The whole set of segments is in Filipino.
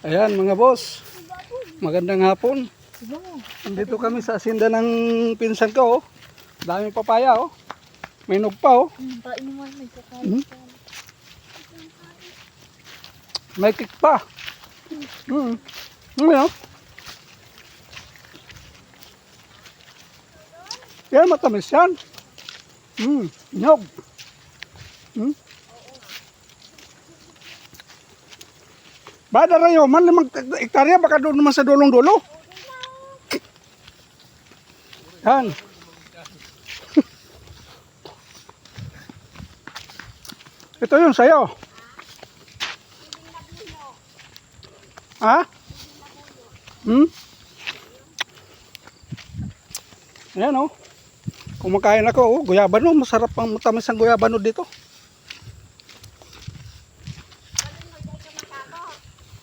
Ayan mga boss, magandang hapon. Nandito kami sa asinda ng pinsan ko. Oh. Daming papaya. Oh. May nog pa. Oh. May kick pa. Ano? Yan, matamis yan. Nyog. Bada rayo, man 5 hektarya, baka doon naman sa dulong-dulo. Yan. Ito yun sa'yo. Ha? Ayan o. Kumakain ako o. Guyabano. Masarap ang matamis ang guyabano dito.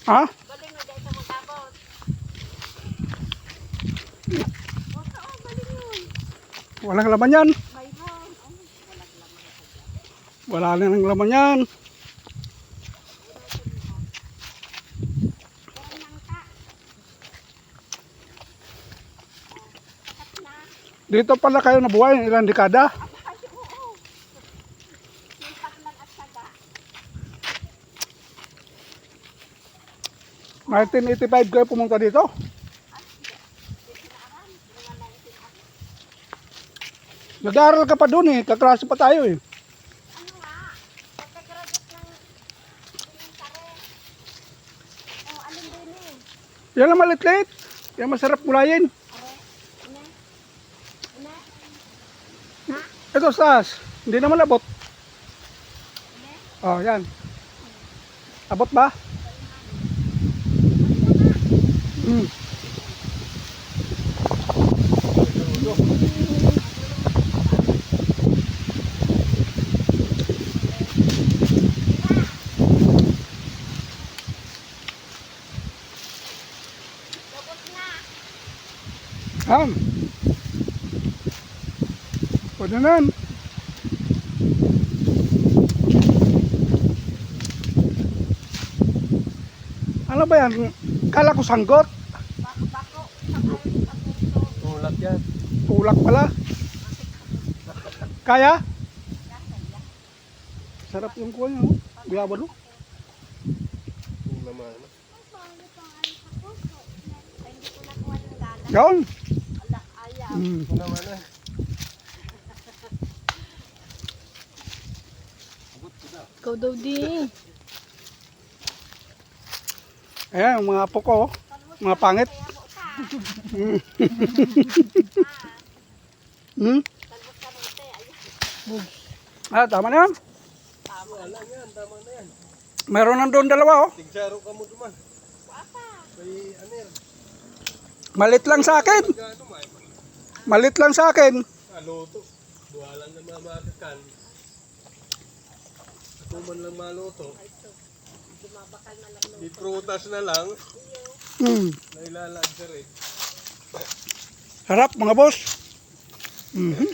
Ha? Walang laman yan. Wala na ng laman yan. Dito pala kayo nabuhay, ilang dekada? 1985 kayo pumunta dito? Nag-aaral ka pa doon eh, kaklase pa tayo eh. Yan ang malit-lit. Yan masarap gulayin. Ito sas, hindi naman abot. Oh, yan. Abot ba? Pwede na yan. Ano ba yan? Kala ko sanggot. Tulak yan. Tulak pala. Kaya? Sarap yung kuha niya. Guyabano. Yun. Ikaw daw di. Ayan, mga apo ko. Mga pangit. Tama na yan. Meron nandun dalawa. Oh. Tigsaro ka mo duman. May anir. Malit lang sa akin. Malit lang sa akin. Luto. Buha lang na mamakakan. Ako man lang maluto. Di prutas na lang. Nailalag ka rin. Harap mga boss.